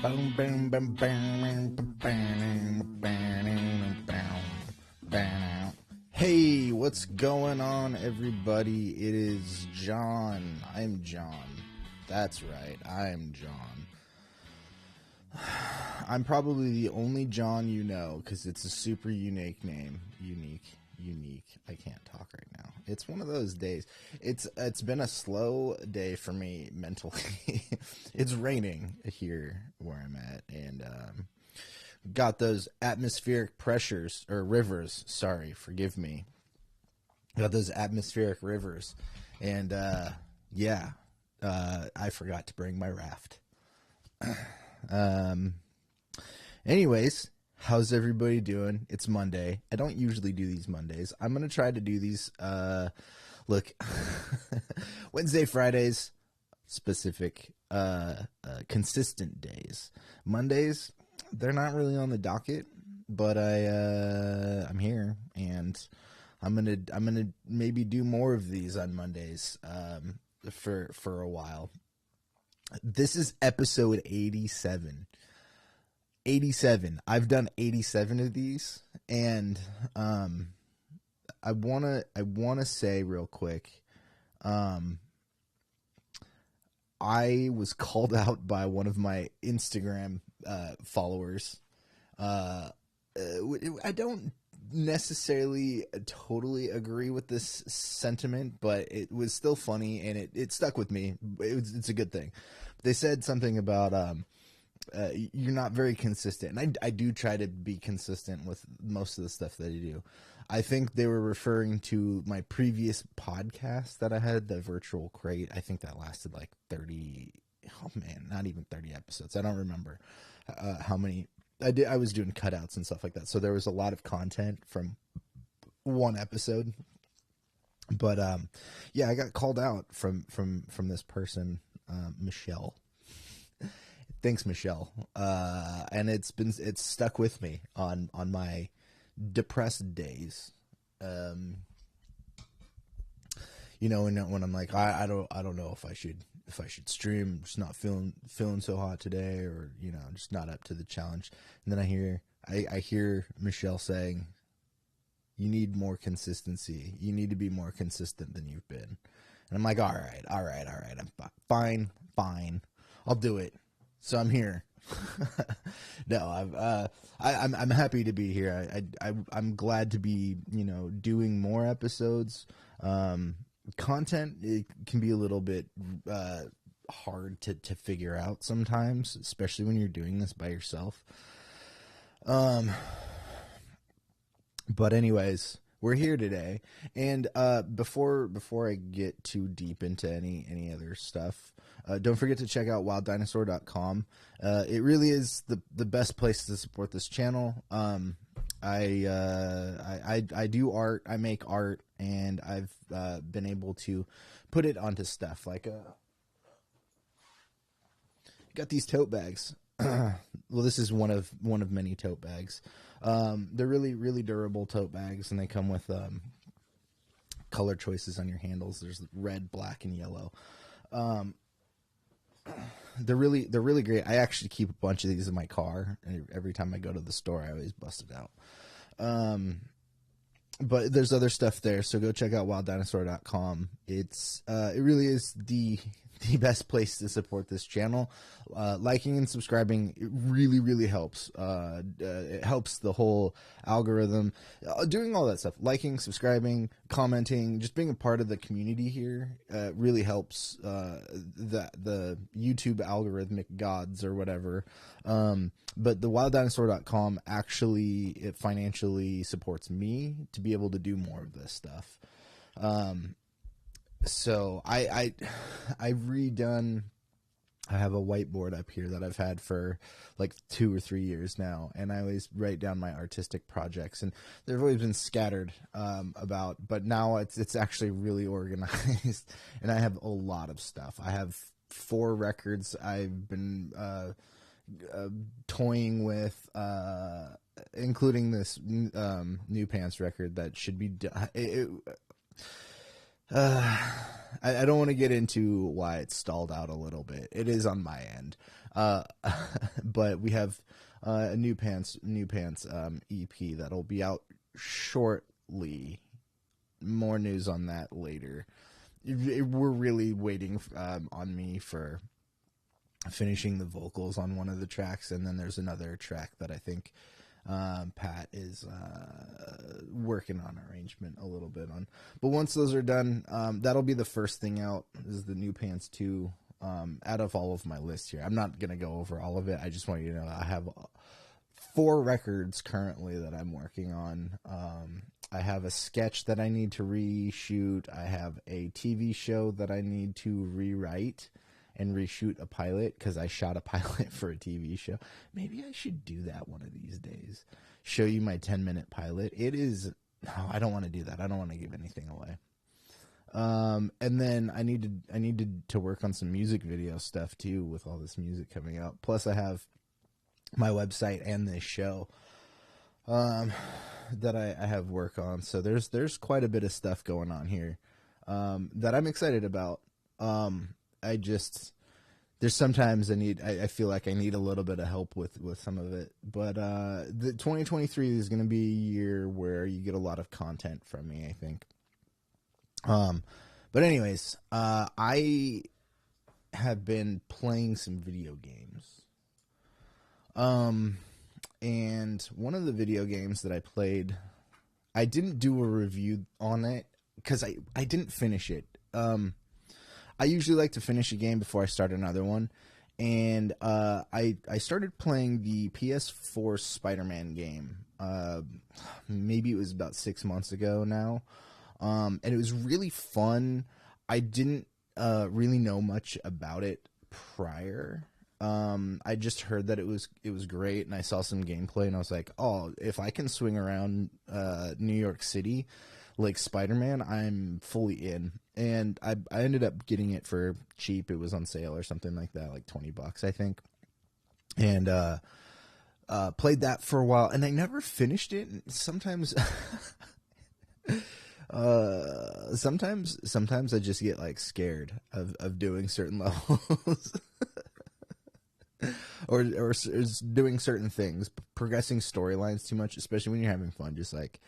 Boom, boom, boom, boom, boom, boom, boom, boom. Hey, what's going on, everybody? It is John. I'm John. That's right, I'm John. I'm probably the only John you know because it's a super unique name. Unique. I can't talk right now. It's one of those days. It's been a slow day for me mentally. It's raining here where I'm at, and got those atmospheric pressures or rivers. Sorry, forgive me. Got those atmospheric rivers, and I forgot to bring my raft. Anyways, how's everybody doing? It's Monday. I don't usually do these Mondays. I'm going to try to do these, look, Wednesday, Fridays, specific, consistent days. Mondays, they're not really on the docket, but I'm here, and I'm gonna maybe do more of these on Mondays, for a while. This is episode 87. 87. I've done 87 of these, and I wanna say real quick, I was called out by one of my Instagram followers. I don't necessarily totally agree with this sentiment, but it was still funny, and it stuck with me. It's a good thing. They said something about you're not very consistent, and I do try to be consistent with most of the stuff that I do. I think they were referring to my previous podcast that I had, the Virtual Crate. I think that lasted like 30, oh man, not even 30 episodes. I don't remember how many. I was doing cutouts and stuff like that, so there was a lot of content from one episode. But yeah, I got called out from this person, Michelle. Thanks, Michelle. And it's stuck with me on my depressed days. You know, when I'm like, I don't know if I should stream. I'm just not feeling so hot today, or you know, just not up to the challenge. And then I hear Michelle saying, "You need more consistency. You need to be more consistent than you've been." And I'm like, all right. I'm fine. I'll do it. So I'm here. No, I'm happy to be here. I'm glad to be, you know, doing more episodes. Content, it can be a little bit hard to figure out sometimes, especially when you're doing this by yourself. But anyways, we're here today, and before I get too deep into any other stuff, don't forget to check out wilddinosaur.com. It really is the best place to support this channel. I do art, I make art, and I've been able to put it onto stuff like got these tote bags. Well, this is one of many tote bags. They're really durable tote bags, and they come with color choices on your handles. There's red, black, and yellow. They're really great. I actually keep a bunch of these in my car, and every time I go to the store, I always bust it out. But there's other stuff there, so go check out wilddinosaur.com. It really is the best place to support this channel. Liking and subscribing, it really helps. It helps the whole algorithm. Doing all that stuff, liking, subscribing, commenting, just being a part of the community here, really helps the YouTube algorithmic gods or whatever. But the wilddinosaur.com actually, it financially supports me to be able to do more of this stuff. So I've redone. I have a whiteboard up here that I've had for like 2 or 3 years now, and I always write down my artistic projects, and they've always been scattered about, but now it's actually really organized, and I have a lot of stuff. I have 4 records I've been toying with, including this New Pants record that should be done. I I don't want to get into why it's stalled out a little bit. It is on my end. But we have a new pants EP that'll be out shortly. More news on that later. We're really waiting on me for finishing the vocals on one of the tracks, and then there's another track that I think Pat is working on arrangement a little bit on. But once those are done, that'll be the first thing out, is the New Pants 2. Out of all of my list here, I'm not going to go over all of it. I just want you to know I have 4 records currently that I'm working on. I have a sketch that I need to reshoot. I have a TV show that I need to rewrite and reshoot a pilot, because I shot a pilot for a TV show. Maybe I should do that one of these days. Show you my 10-minute pilot. It is... No, I don't want to do that. I don't want to give anything away. And then I needed to work on some music video stuff too, with all this music coming out. Plus I have my website and this show that I have work on. So there's quite a bit of stuff going on here that I'm excited about. There's sometimes I feel like I need a little bit of help with some of it. But the 2023 is going to be a year where you get a lot of content from me, I think. But anyways, I have been playing some video games. And one of the video games that I played, I didn't do a review on it because I didn't finish it. I usually like to finish a game before I start another one. And I started playing the PS4 Spiderman game. Maybe it was about 6 months ago now. And it was really fun. I didn't really know much about it prior. I just heard that it was great, and I saw some gameplay, and I was like, oh, if I can swing around New York City like Spider-Man, I'm fully in. And I ended up getting it for cheap. It was on sale or something like that, like $20, I think. And played that for a while, and I never finished it. Sometimes sometimes I just get like scared of doing certain levels or doing certain things, progressing storylines too much, especially when you're having fun, just like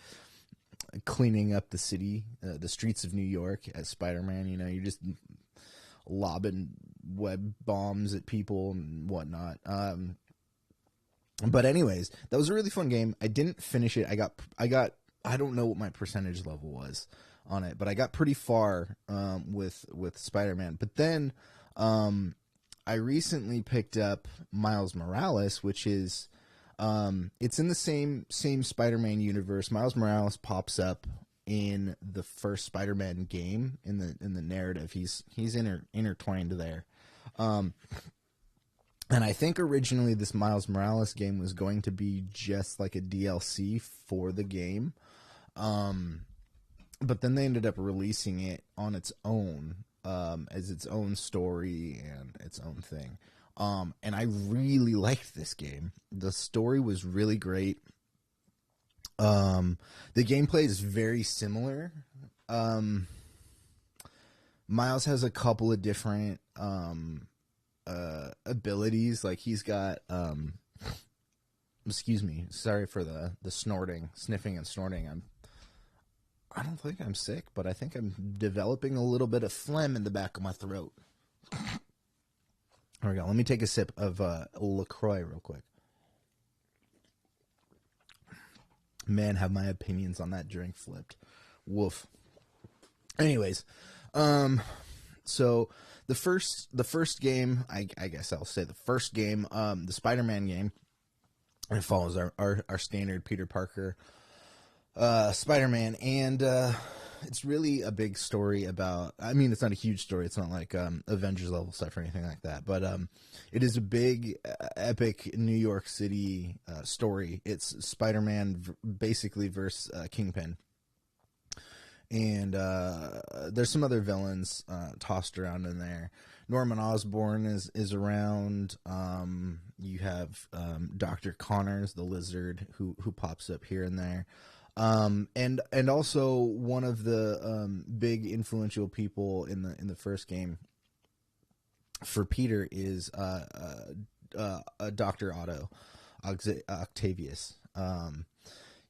cleaning up the city, the streets of New York as Spider-Man. You know, you're just lobbing web bombs at people and whatnot. But anyways, that was a really fun game. I didn't finish it. I don't know what my percentage level was on it, but I got pretty far with Spider-Man. But then I recently picked up Miles Morales, which is it's in the same Spider-Man universe. Miles Morales pops up in the first Spider-Man game in the narrative. He's intertwined there. And I think originally this Miles Morales game was going to be just like a DLC for the game. But then they ended up releasing it on its own, as its own story and its own thing. And I really liked this game. The story was really great. The gameplay is very similar. Miles has a couple of different abilities. Like he's got excuse me, sorry for the sniffing and snorting. I don't think I'm sick, but I think I'm developing a little bit of phlegm in the back of my throat. There we go. Let me take a sip of LaCroix real quick. Man, have my opinions on that drink flipped. Woof. Anyways, so the first game, I guess I'll say the first game, the Spider-Man game, it follows our standard Peter Parker Spider-Man, and it's really a big story about, I mean, it's not a huge story, it's not like Avengers level stuff or anything like that, but it is a big epic New York City story. It's Spider-Man basically versus Kingpin, and there's some other villains tossed around in there. Norman Osborn is around. You have Dr. Connors, the Lizard, who pops up here and there. And also one of the big influential people in the first game for Peter is Dr. Otto Octavius.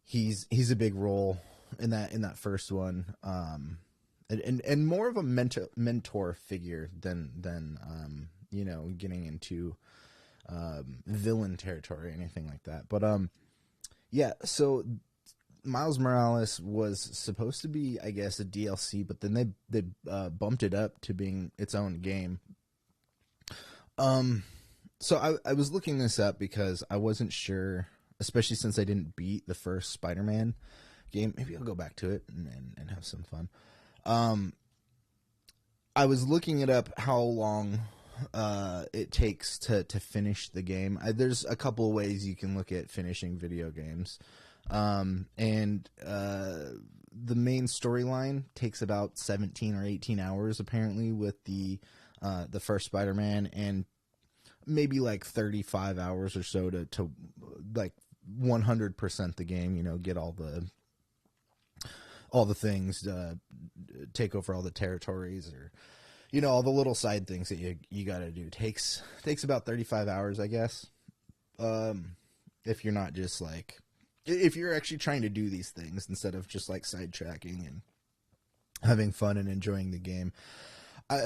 He's a big role in that first one, and more of a mentor figure than getting into villain territory or anything like that. But yeah, so Miles Morales was supposed to be, I guess, a DLC, but then they bumped it up to being its own game. So I was looking this up because I wasn't sure, especially since I didn't beat the first Spider-Man game. Maybe I'll go back to it and have some fun. I was looking it up how long it takes to finish the game. There's a couple of ways you can look at finishing video games. And the main storyline takes about 17 or 18 hours apparently with the first Spider-Man, and maybe like 35 hours or so to like 100% the game, get all the things, take over all the territories, or all the little side things that you got to do. Takes about 35 hours, I guess. If you're not just like, if you're actually trying to do these things instead of just like sidetracking and having fun and enjoying the game.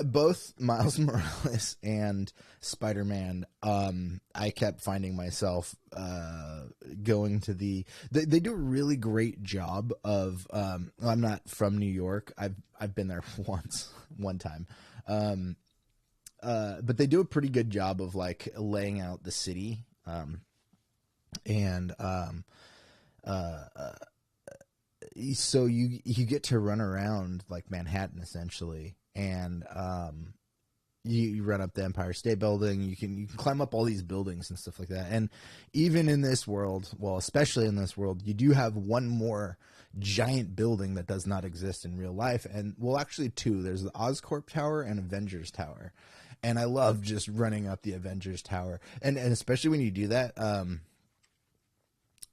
Both Miles Morales and Spider-Man, I kept finding myself going to they do a really great job of, I'm not from New York. I've been there one time. But they do a pretty good job of like laying out the city. So you get to run around like Manhattan essentially, and you run up the Empire State Building. You can climb up all these buildings and stuff like that. And even in this world, well, especially in this world, you do have one more giant building that does not exist in real life, and well, actually two. There's the Oscorp Tower and Avengers Tower, and I love just running up the Avengers Tower, and especially when you do that.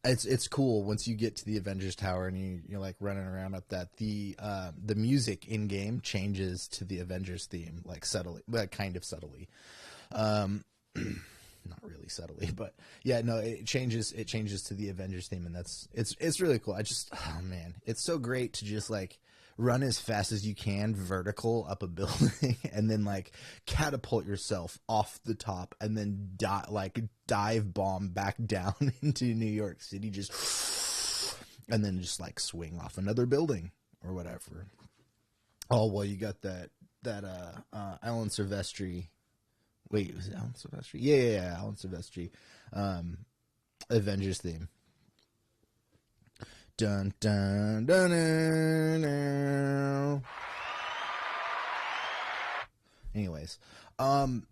It's cool once you get to the Avengers Tower and you're like running around up that. The music in game changes to the Avengers theme, like subtly, like kind of subtly, not really subtly, but yeah, no, it changes to the Avengers theme, and it's really cool. Oh man, it's so great to just like run as fast as you can vertical up a building and then like catapult yourself off the top and then dive bomb back down into New York City, and then just like swing off another building or whatever. Oh, well, you got that Alan Silvestri. Wait, was it Alan Silvestri? Yeah, Alan Silvestri. Avengers theme. Dun, dun, dun, dun, dun. Anyways,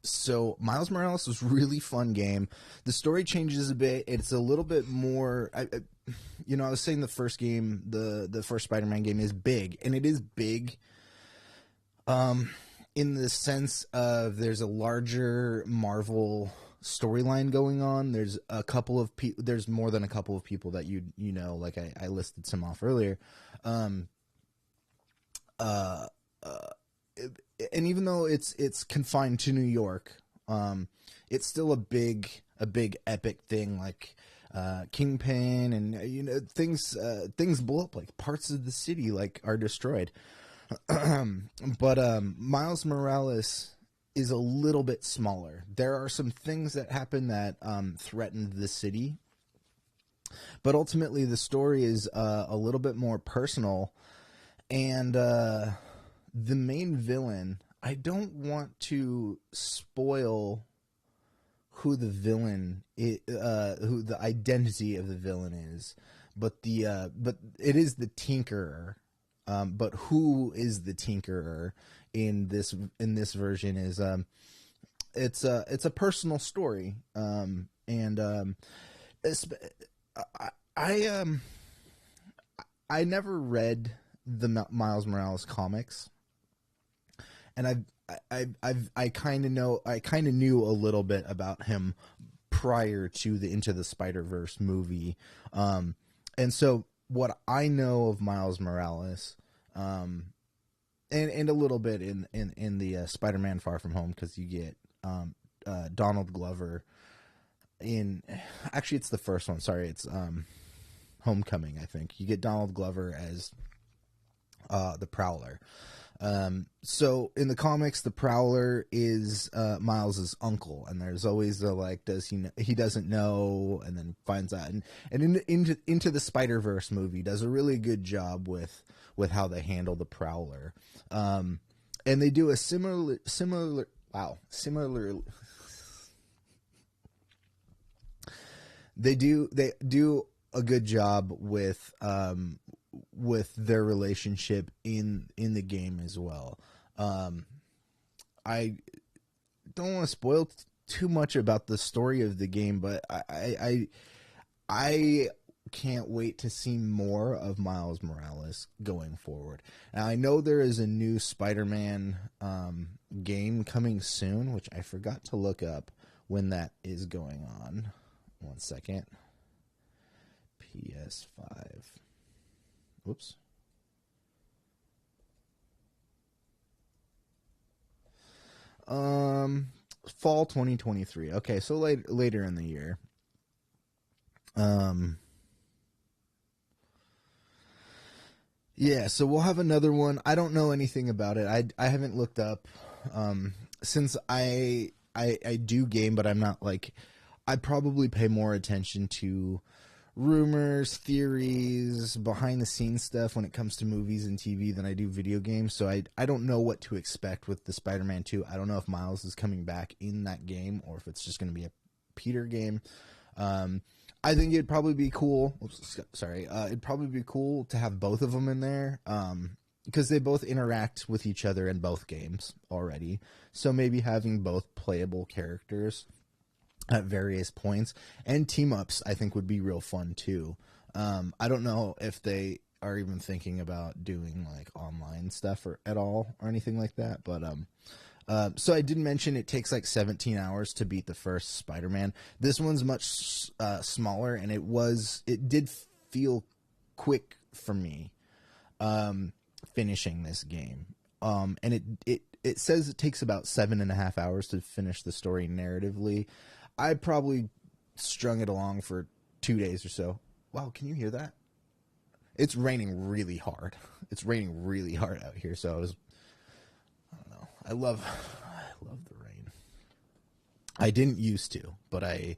so Miles Morales was a really fun game. The story changes a bit. It's a little bit more, I was saying the first game, the first Spider-Man game is big, and it is big in the sense of there's a larger Marvel storyline going on. There's a couple of there's more than a couple of people that like I listed some off earlier. And even though it's confined to New York, it's still a big epic thing, like Kingpin, and things blow up, like parts of the city like are destroyed. But Miles Morales is a little bit smaller. There are some things that happen that threaten the city, but ultimately the story is a little bit more personal. And the main villain, I don't want to spoil who the villain is, who the identity of the villain is, but it is the Tinkerer. But who is the Tinkerer in this version is it's a personal story, and I never read the Miles Morales comics, and I kind of knew a little bit about him prior to the Into the Spider-Verse movie, and so what I know of Miles Morales, and a little bit in the Spider-Man Far From Home, because you get Donald Glover in. Actually, it's the first one. Sorry, it's Homecoming. I think you get Donald Glover as the Prowler. So in the comics, the Prowler is Miles's uncle, and there's always the like, does he know? He doesn't know, and then finds out. And into the Spider-Verse movie does a really good job with how they handle the Prowler, and they do a similar. They do a good job with their relationship in the game as well. I don't want to spoil too much about the story of the game, but I can't wait to see more of Miles Morales going forward. Now, I know there is a new Spider-Man game coming soon, which I forgot to look up when that is going on. 1 second. PS5. Whoops. Fall 2023. Okay, so later in the year. Yeah, so we'll have another one. I don't know anything about it. I haven't looked up since I do game, but I'm not like, I probably pay more attention to rumors, theories, behind the scenes stuff when it comes to movies and TV than I do video games. So I don't know what to expect with the Spider-Man 2. I don't know if Miles is coming back in that game or if it's just going to be a Peter game. I think it'd probably be cool. It'd probably be cool to have both of them in there, because they both interact with each other in both games already. So maybe having both playable characters at various points and team ups, I think, would be real fun too. I don't know if they are even thinking about doing like online stuff at all or anything like that, but so I did mention it takes like 17 hours to beat the first Spider-Man. This one's much smaller, and it did feel quick for me finishing this game. And it says it takes about 7.5 hours to finish the story narratively. I probably strung it along for 2 days or so. Wow, can you hear that? It's raining really hard. It's raining really hard out here, so I don't know. I love the rain. I didn't used to, but I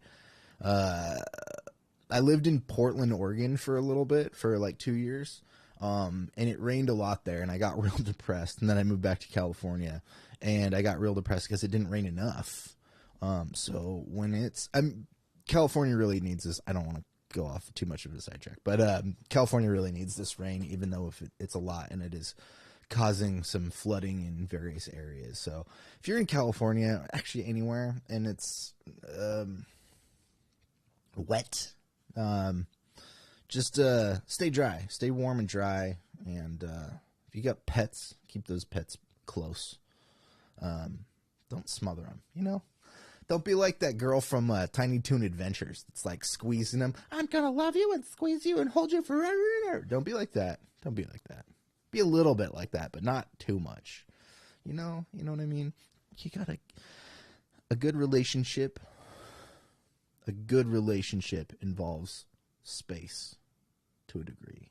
lived in Portland, Oregon for a little bit, for like 2 years. And it rained a lot there, and I got real depressed. And then I moved back to California, and I got real depressed because it didn't rain enough. So when California really needs this. I don't want to go off too much of a sidetrack, but California really needs this rain, even though if it's a lot, and it is causing some flooding in various areas. So if you're in California, actually anywhere, and it's wet, just stay dry, stay warm and dry, and if you got pets, keep those pets close. Don't smother them, Don't be like that girl from Tiny Toon Adventures. It's like squeezing them. I'm gonna love you and squeeze you and hold you forever. Don't be like that. Don't be like that. Be a little bit like that, but not too much. You know what I mean? You got a good relationship. A good relationship involves space to a degree.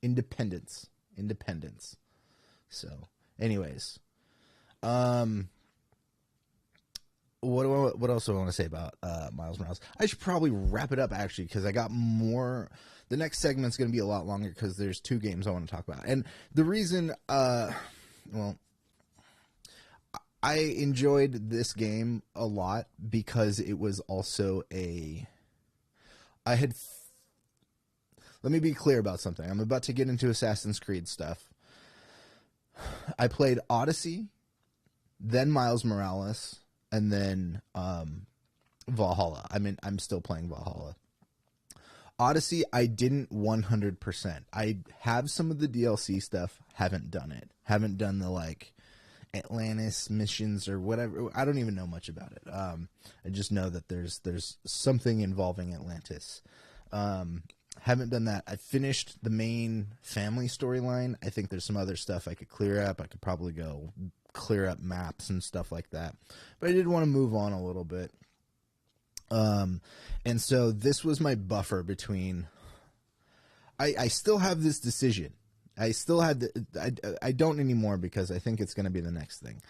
Independence. So, anyways, what else do I want to say about Miles Morales? I should probably wrap it up, actually, because I got more. The next segment's going to be a lot longer because there's 2 games I want to talk about. And the reason, I enjoyed this game a lot because it was also let me be clear about something. I'm about to get into Assassin's Creed stuff. I played Odyssey, then Miles Morales, and then Valhalla. I'm still playing Valhalla. Odyssey, I didn't 100%. I have some of the DLC stuff, haven't done it. Haven't done the, like, Atlantis missions or whatever. I don't even know much about it. I just know that there's something involving Atlantis. Haven't done that. I finished the main family storyline. I think there's some other stuff I could clear up. I could probably go clear up maps and stuff like that. But I did want to move on a little bit. And so this was my buffer between... I still have this decision. I still had... I don't anymore because I think it's going to be the next thing.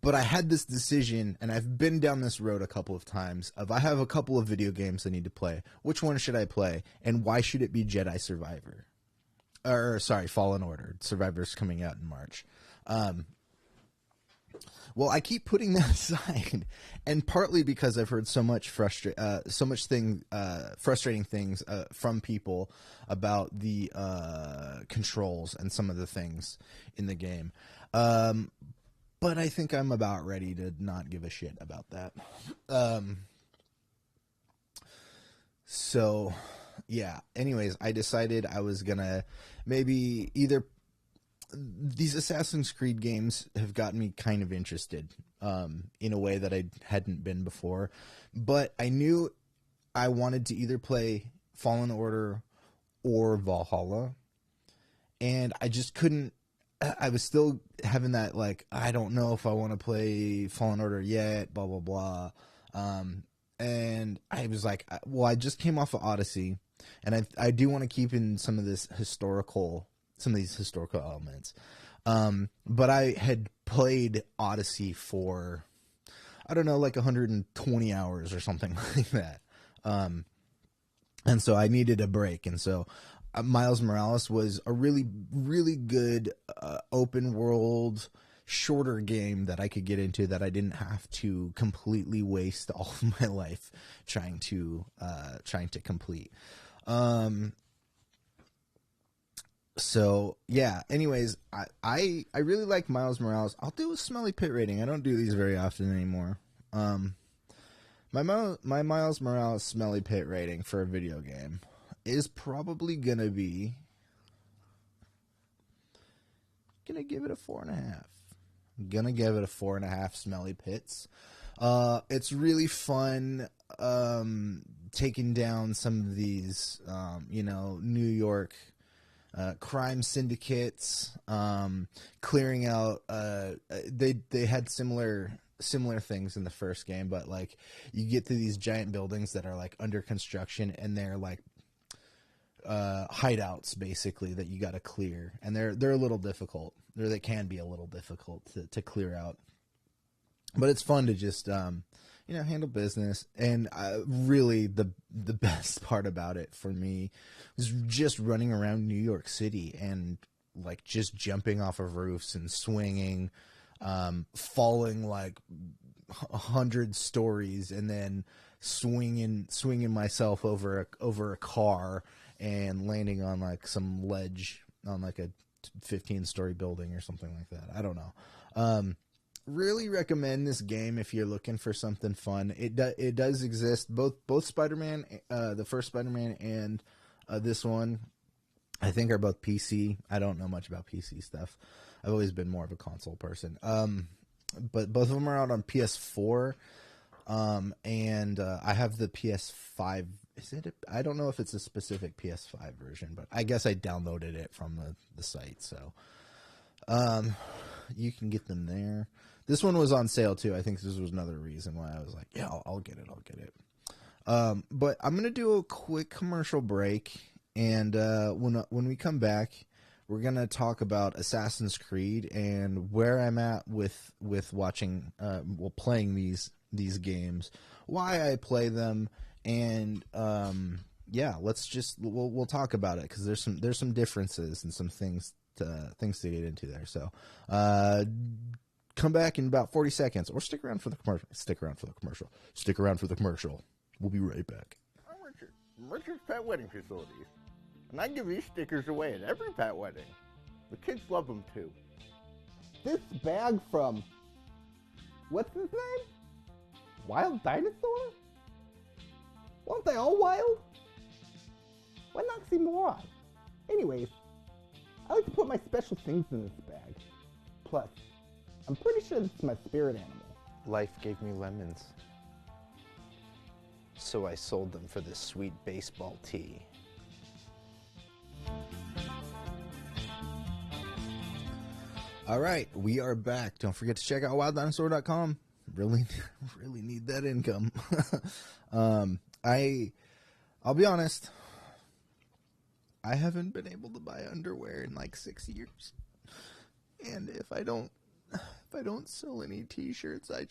But I had this decision, and I've been down this road a couple of times, of I have a couple of video games I need to play. Which one should I play? And why should it be Jedi Survivor? Or, sorry, Fallen Order. Survivor's coming out in March. Well, I keep putting that aside, and partly because I've heard so much frustrating things from people about the controls and some of the things in the game. But I think I'm about ready to not give a shit about that. So, yeah. Anyways, I decided I was gonna maybe either... These Assassin's Creed games have gotten me kind of interested in a way that I hadn't been before. But I knew I wanted to either play Fallen Order or Valhalla. And I just couldn't... I was still having that, like, I don't know if I want to play Fallen Order yet, blah, blah, blah. And I was like, well, I just came off of Odyssey, and I do want to keep in some of these historical elements. But I had played Odyssey for, I don't know, like 120 hours or something like that. And so I needed a break. And so Miles Morales was a really, really good open world, shorter game that I could get into that I didn't have to completely waste all of my life trying to complete. So yeah, anyways, I really like Miles Morales. I'll do a Smelly Pit rating. I don't do these very often anymore. My Miles Morales Smelly Pit rating for a video game is probably gonna be... gonna give it a 4.5. Gonna give it a 4.5 Smelly Pits. It's really fun taking down some of these New York crime syndicates, clearing out they had similar things in the first game, but like you get to these giant buildings that are like under construction, and they're like hideouts basically that you got to clear, and they're a little difficult, or they can be a little difficult to clear out, but it's fun to just handle business. And really the best part about it for me was just running around New York City and like just jumping off of roofs and swinging, falling like 100 stories, and then swinging myself over a car and landing on like some ledge on like a 15-story building or something like that. I don't know. Really recommend this game if you're looking for something fun. It does exist. Both Spider-Man, the first Spider-Man and this one, I think are both PC. I don't know much about PC stuff. I've always been more of a console person. But both of them are out on PS4. And I have the PS5. I don't know if it's a specific PS5 version, but I guess I downloaded it from the site. So you can get them there. This one was on sale too. I think this was another reason why I was like, yeah, I'll get it. But I'm going to do a quick commercial break. And when we come back, we're going to talk about Assassin's Creed and where I'm at with watching, playing these games, why I play them, and we'll talk about it, because there's some differences and some things to get into there. So come back in about 40 seconds, or stick around for the commercial. Stick around for the commercial. We'll be right back. I'm Richard's Pet Wedding Facilities, and I give these stickers away at every pet wedding. The kids love them too. This bag from, what's his name? Wild Dinosaur? Weren't they all wild? What an oxymoron. Anyways, I like to put my special things in this bag. Plus, I'm pretty sure this is my spirit animal. Life gave me lemons, so I sold them for this sweet baseball tee. All right, we are back. Don't forget to check out wilddinosaur.com. Really need that income. I'll be honest. I haven't been able to buy underwear in like 6 years. And if I don't sell any t-shirts, I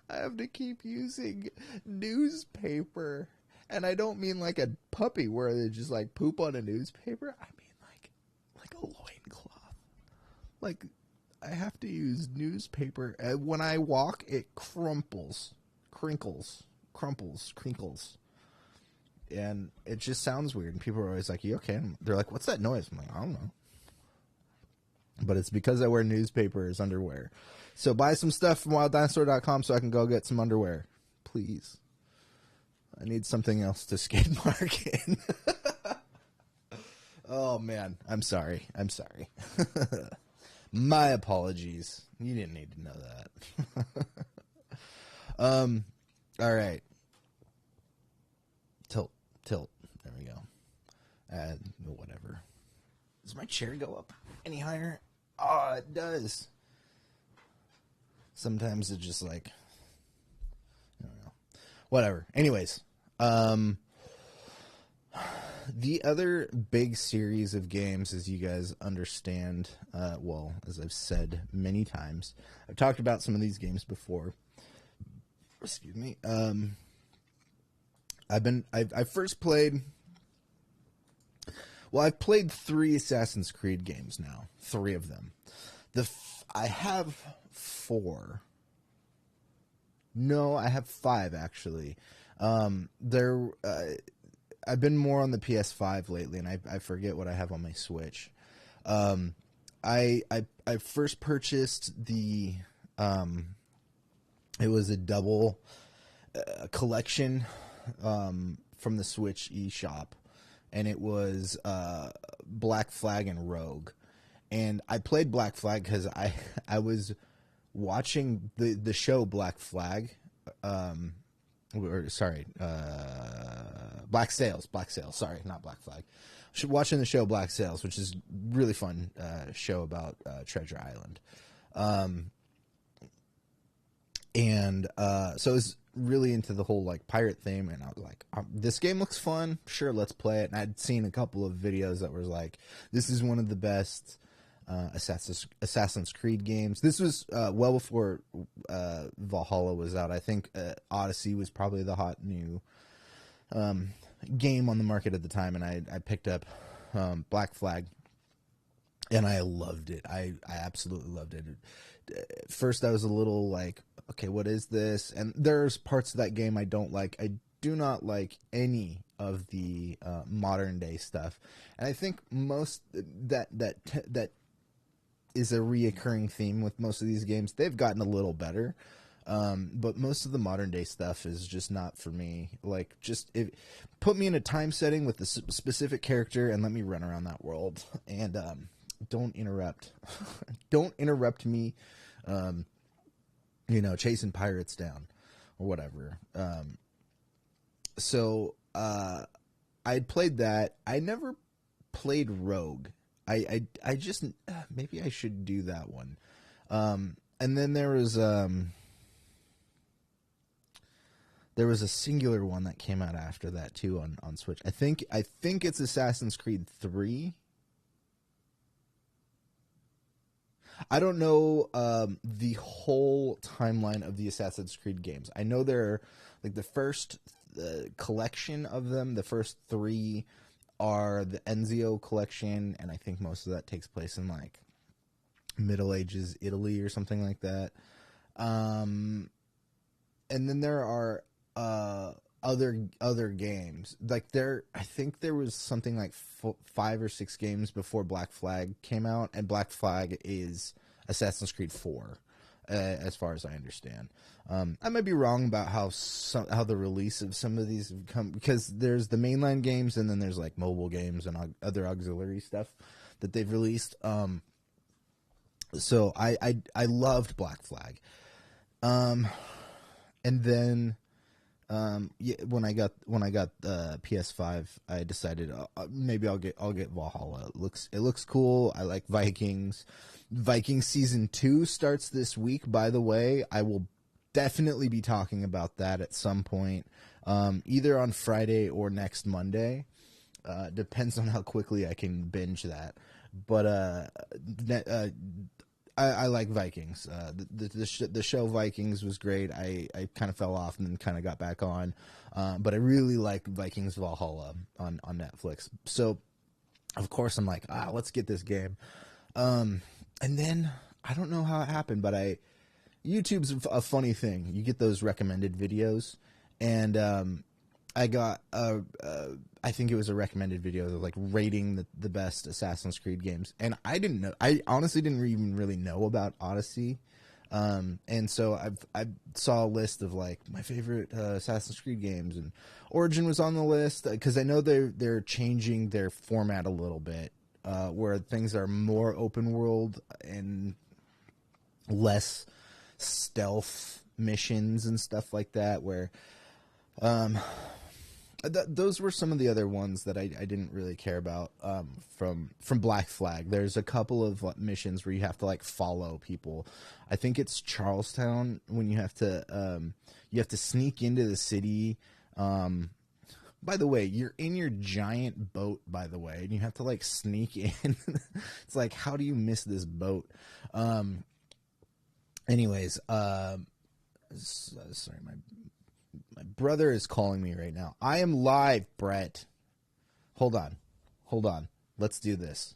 have to keep using newspaper. And I don't mean like a puppy where they just like poop on a newspaper. I mean like a loincloth. Like, I have to use newspaper. When I walk, it crinkles. And it just sounds weird. And people are always like, you okay? And they're like, what's that noise? I'm like, I don't know. But it's because I wear newspaper as underwear. So buy some stuff from wilddinosaur.com so I can go get some underwear. Please. I need something else to skid mark in. Oh, man. I'm sorry. My apologies. You didn't need to know that. All right. Tilt. There we go. Whatever. Does my chair go up any higher? Oh, it does. Sometimes it just like, I don't know. Whatever. Anyways, the other big series of games, as you guys understand, well, as I've said many times, I've talked about some of these games before. Excuse me. I've first played. Well, I've played 3 Assassin's Creed games now. 3 of them. I have 4. No, I have 5 actually. I've been more on the PS5 lately, and I forget what I have on my Switch. I first purchased the. It was a double collection from the Switch eShop, and it was Black Flag and Rogue. And I played Black Flag because I was watching the show Black Flag. Black Sails. Sorry, not Black Flag. Watching the show Black Sails, which is really fun show about Treasure Island. So I was really into the whole like pirate theme, and I was like, this game looks fun. Sure, let's play it. And I'd seen a couple of videos that was like, this is one of the best Assassin's Creed games. This was well before Valhalla was out. I think Odyssey was probably the hot new game on the market at the time, and I picked up Black Flag, and I loved it. I absolutely loved it. At first, I was a little like, okay, what is this? And there's parts of that game I don't like. I do not like any of the modern day stuff, and I think most that is a reoccurring theme with most of these games. They've gotten a little better, but most of the modern day stuff is just not for me. Like, put me in a time setting with a specific character and let me run around that world, and don't interrupt. Don't interrupt me, chasing pirates down or whatever. So I'd played that. I never played Rogue. I just, maybe I should do that one. And then there was a singular one that came out after that too on Switch. I think it's Assassin's Creed 3. I don't know the whole timeline of the Assassin's Creed games. I know they're like the first collection of them. The first 3 are the Ezio collection, and I think most of that takes place in like Middle Ages Italy or something like that. And then there are other games. Like I think there was something like 5 or 6 games before Black Flag came out, and Black Flag is Assassin's Creed 4, as far as I understand. I might be wrong about how the release of some of these have come, because there's the mainline games and then there's like mobile games and other auxiliary stuff that they've released. So I loved Black Flag. And then Yeah, when I got PS5, I decided maybe I'll get Valhalla. It looks cool. I like Vikings. Vikings season 2 starts this week. By the way, I will definitely be talking about that at some point, either on Friday or next Monday. Depends on how quickly I can binge that. But I like Vikings. The show Vikings was great. I kind of fell off and then kind of got back on. But I really like Vikings Valhalla on Netflix. So, of course, I'm like, let's get this game. And then, I don't know how it happened, but YouTube's a funny thing. You get those recommended videos. And I got I think it was a recommended video of like rating the best Assassin's Creed games, and I honestly didn't even really know about Odyssey, and so I saw a list of like my favorite Assassin's Creed games, and Origin was on the list because I know they're changing their format a little bit, where things are more open world and less stealth missions and stuff like that, where those were some of the other ones that I didn't really care about from Black Flag. There's a couple of missions where you have to like follow people. I think it's Charlestown when you have to sneak into the city. By the way, you're in your giant boat, by the way, and you have to like sneak in. It's like, how do you miss this boat? Anyways, sorry, my brother is calling me right now. I am live, Brett. Hold on. Let's do this.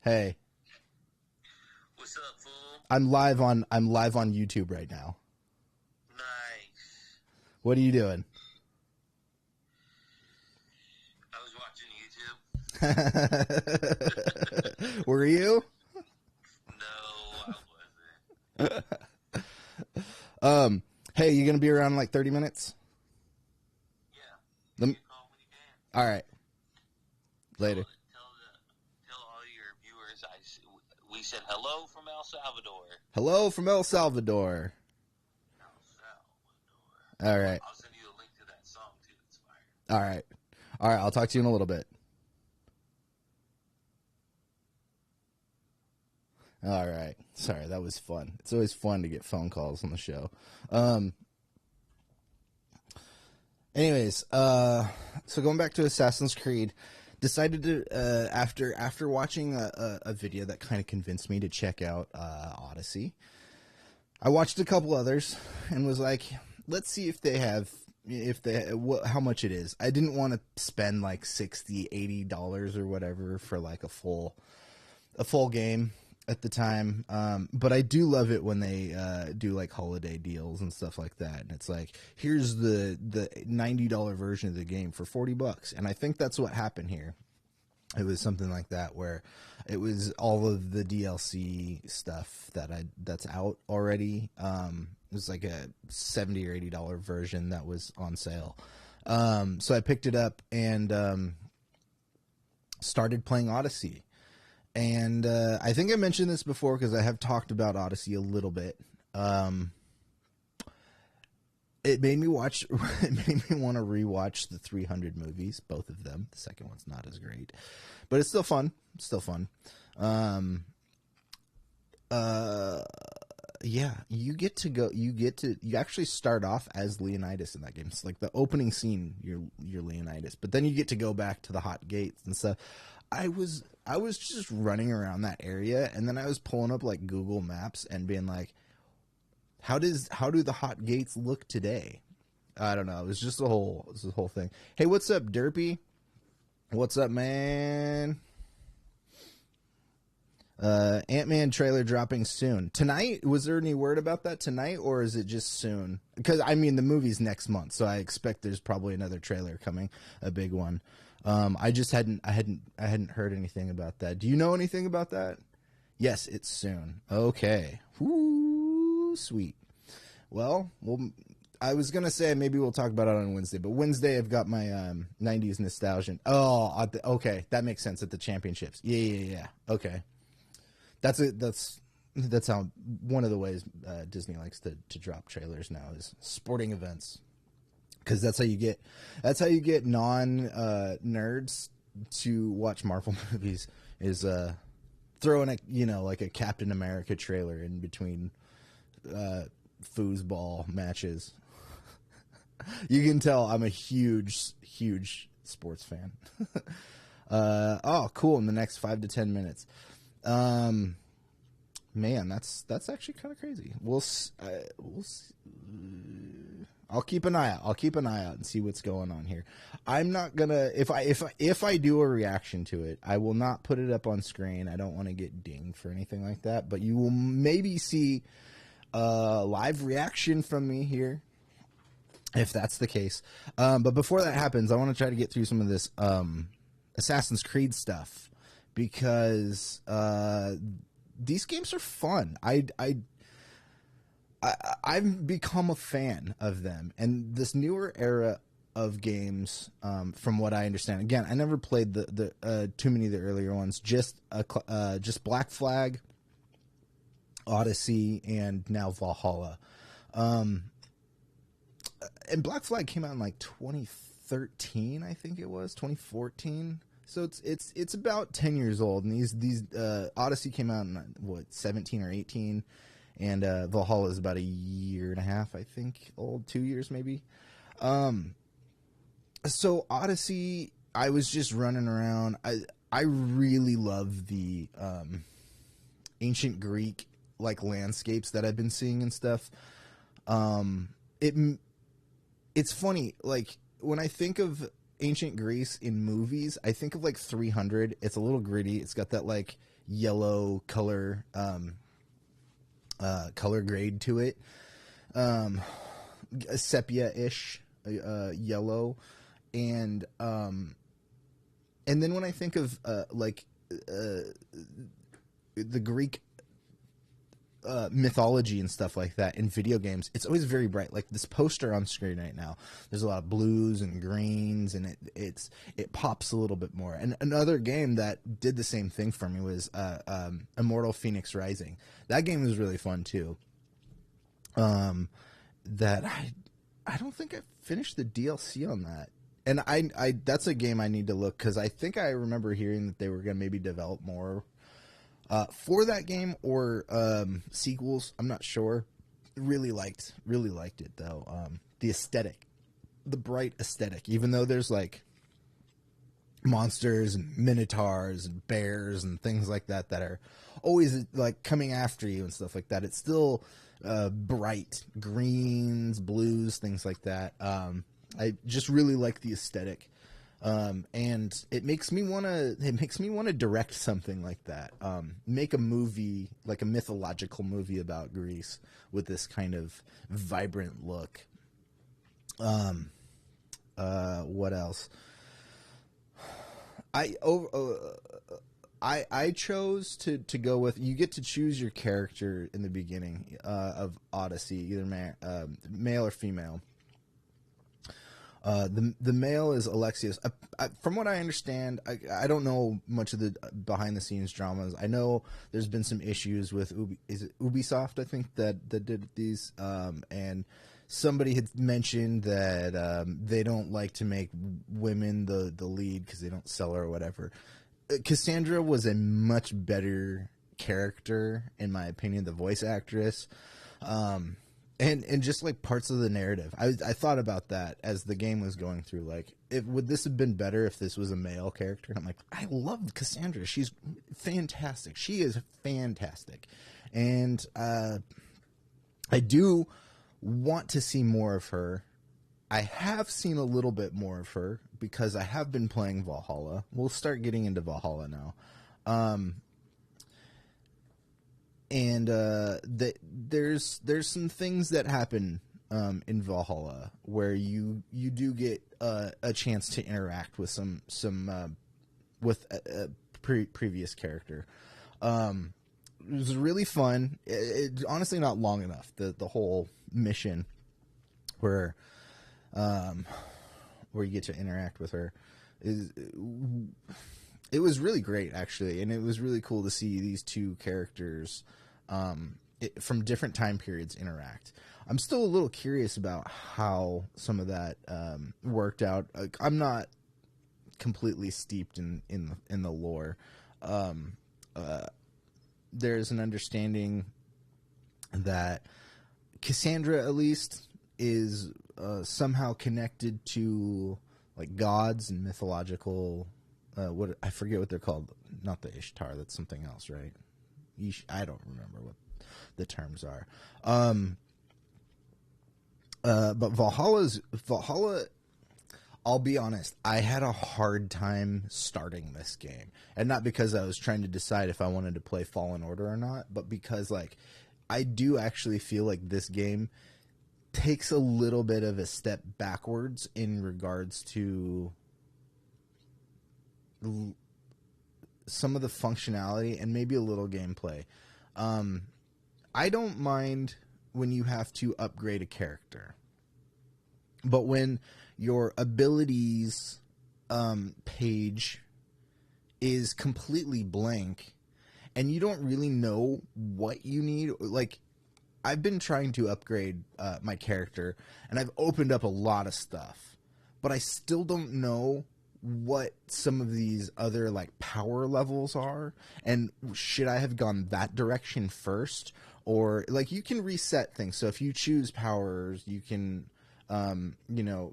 Hey. What's up, fool? I'm live on YouTube right now. Nice. What are you doing? I was watching YouTube. Were you? No, I wasn't. Hey, you gonna be around in like 30 minutes? Yeah. Call when you can. All right. Later. Tell all your viewers we said hello from El Salvador. Hello from El Salvador. All right. I'll send you a link to that song too. It's fire. All right. I'll talk to you in a little bit. All right. Sorry, that was fun. It's always fun to get phone calls on the show. Anyways, so going back to Assassin's Creed, decided to after watching a video that kind of convinced me to check out Odyssey. I watched a couple others and was like, let's see how much it is. I didn't want to spend like $60-$80 or whatever for like a full game at the time, but I do love it when they do like holiday deals and stuff like that, and it's like, here's the $90 version of the game for $40, and I think that's what happened here. It was something like that, where it was all of the DLC stuff that's out already. It was like a $70 or $80 version that was on sale, so I picked it up and started playing Odyssey. And I think I mentioned this before because I have talked about Odyssey a little bit. It made me want to rewatch the 300 movies, both of them. The second one's not as great, but it's still fun. Yeah, you actually start off as Leonidas in that game. It's like the opening scene, you're Leonidas, but then you get to go back to the hot gates and stuff. I was just running around that area, and then I was pulling up like Google Maps and being like, how do the hot gates look today? I don't know. It was just this whole thing. Hey, what's up, Derpy? What's up, man? Ant-Man trailer dropping soon. Tonight? Was there any word about that tonight, or is it just soon? Because, I mean, the movie's next month, so I expect there's probably another trailer coming, a big one. I just hadn't heard anything about that. Do you know anything about that? Yes, it's soon. Okay. Woo, sweet. Well, I was gonna say maybe we'll talk about it on Wednesday, but Wednesday I've got my 90s nostalgia. Oh, okay, that makes sense at the championships. Yeah. Okay, that's how one of the ways Disney likes to drop trailers now is sporting events. because that's how you get non nerds to watch Marvel movies, is throwing like a Captain America trailer in between foosball matches. You can tell I'm a huge sports fan. Oh, cool! In the next 5 to 10 minutes, man, that's actually kind of crazy. We'll see. I'll keep an eye out. And see what's going on here. I'm not gonna if I do a reaction to it, I will not put it up on screen. I don't want to get dinged for anything like that. But you will maybe see a live reaction from me here, if that's the case. But before that happens, I want to try to get through some of this Assassin's Creed stuff, because these games are fun. I've become a fan of them, and this newer era of games, from what I understand. Again, I never played the too many of the earlier ones. Just Black Flag, Odyssey, and now Valhalla. And Black Flag came out in like 2013, I think it was 2014. So it's about 10 years old, and these Odyssey came out in what, 17 or 18. And Valhalla is about a year and a half, I think, old, 2 years maybe. So Odyssey, I was just running around. I really love the ancient Greek like landscapes that I've been seeing and stuff. It's funny, like when I think of ancient Greece in movies, I think of like 300. It's a little gritty. It's got that like yellow color grade to it, sepia-ish yellow, and then when I think of the Greek mythology and stuff like that in video games, it's always very bright. Like this poster on screen right now, there's a lot of blues and greens, and it pops a little bit more. And another game that did the same thing for me was Immortal Phoenix Rising. That game was really fun too. That I don't think I finished the DLC on that. And I that's a game I need to look, because I think I remember hearing that they were going to maybe develop more for that game, or sequels. I'm not sure. Really liked it though. The aesthetic, the bright aesthetic, even though there's like monsters and minotaurs and bears and things like that are always like coming after you and stuff like that, it's still bright greens, blues, things like that. I just really like the aesthetic. And it makes me want to direct something like that. Make a movie, like a mythological movie about Greece with this kind of vibrant look. What else? I chose to go with, you get to choose your character in the beginning of Odyssey, either male or female. The male is Alexius. From what I understand, I don't know much of the behind the scenes dramas. I know there's been some issues with Ubisoft, I think, that did these, and somebody had mentioned that they don't like to make women the lead because they don't sell her or whatever. Cassandra was a much better character, in my opinion, the voice actress. And just like parts of the narrative, I thought about that as the game was going through. Like, would this have been better if this was a male character? And I'm like, I love Cassandra. She's fantastic. She is fantastic, and I do want to see more of her. I have seen a little bit more of her because I have been playing Valhalla. We'll start getting into Valhalla now. And there's some things that happen in Valhalla where you do get a chance to interact with some with a previous character. It was really fun. Honestly, not long enough. The whole mission where you get to interact with her it was really great, actually, and it was really cool to see these two characters from different time periods interact. I'm still a little curious about how some of that worked out. I'm not completely steeped in the lore. There's an understanding that Cassandra, at least, is somehow connected to like gods and mythological. What I forget what they're called. Not the Ishtar. That's something else, right? I don't remember what the terms are. But Valhalla. I'll be honest, I had a hard time starting this game. And not because I was trying to decide if I wanted to play Fallen Order or not, but because, like, I do actually feel like this game takes a little bit of a step backwards in regards to some of the functionality and maybe a little gameplay. I don't mind when you have to upgrade a character. But when your abilities page is completely blank and you don't really know what you need, like, I've been trying to upgrade my character and I've opened up a lot of stuff, but I still don't know what some of these other like power levels are, and should I have gone that direction first, or like you can reset things. So if you choose powers, you can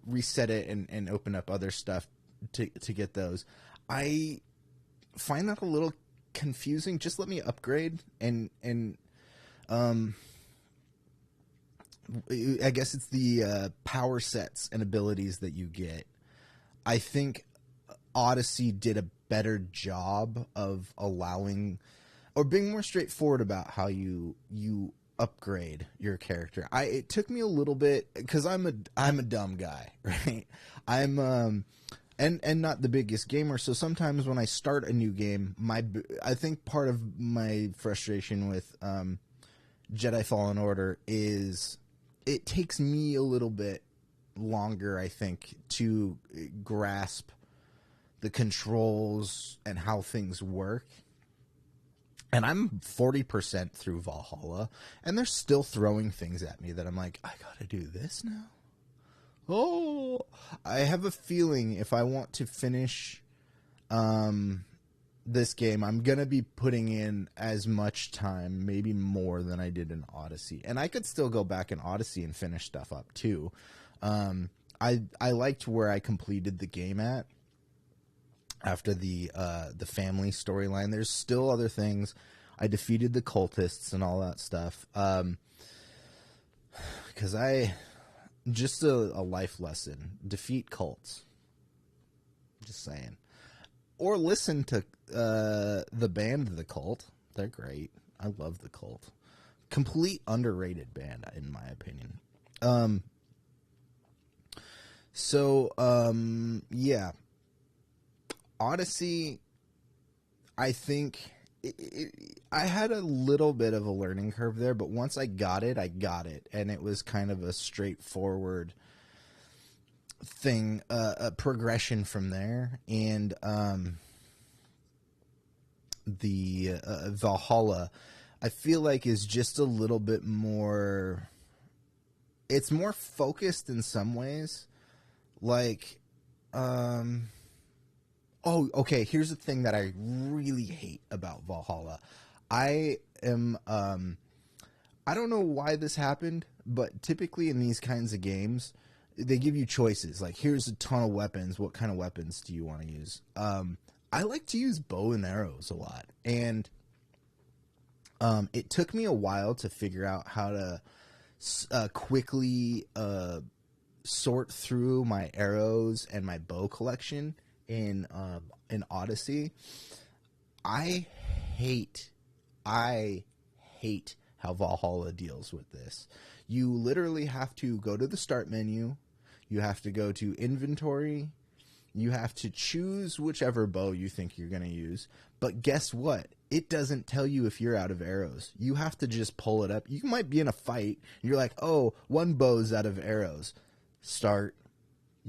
reset it and open up other stuff to get those. I find that a little confusing. Just let me upgrade and I guess it's the power sets and abilities that you get. I think Odyssey did a better job of allowing or being more straightforward about how you upgrade your character. It took me a little bit because I'm a dumb guy, right? I'm and not the biggest gamer, so sometimes when I start a new game, I think part of my frustration with Jedi Fallen Order is it takes me a little bit longer, I think, to grasp the controls and how things work. And I'm 40% through Valhalla, and they're still throwing things at me that I'm like, I gotta do this now? Oh, I have a feeling if I want to finish this game, I'm gonna be putting in as much time, maybe more than I did in Odyssey. And I could still go back in Odyssey and finish stuff up too. I liked where I completed the game at after the family storyline. There's still other things. I defeated the cultists and all that stuff. Because just a life lesson: defeat cults. Just saying. Or listen to the band The Cult. They're great. I love The Cult. Complete underrated band, in my opinion. Yeah. Odyssey, I think I had a little bit of a learning curve there, but once I got it, and it was kind of a straightforward thing, a progression from there. And the Valhalla, I feel like, is just a little bit more. It's more focused in some ways, like. Oh, okay. Here's the thing that I really hate about Valhalla. I don't know why this happened, but typically in these kinds of games, they give you choices. Like, here's a ton of weapons. What kind of weapons do you want to use? I like to use bow and arrows a lot. And it took me a while to figure out how to quickly sort through my arrows and my bow collection in Odyssey. I hate how Valhalla deals with this. You literally have to go to the start menu, you have to go to inventory, you have to choose whichever bow you think you're going to use, but guess what? It doesn't tell you if you're out of arrows. You have to just pull it up. You might be in a fight, and you're like, oh, one bow's out of arrows. Start,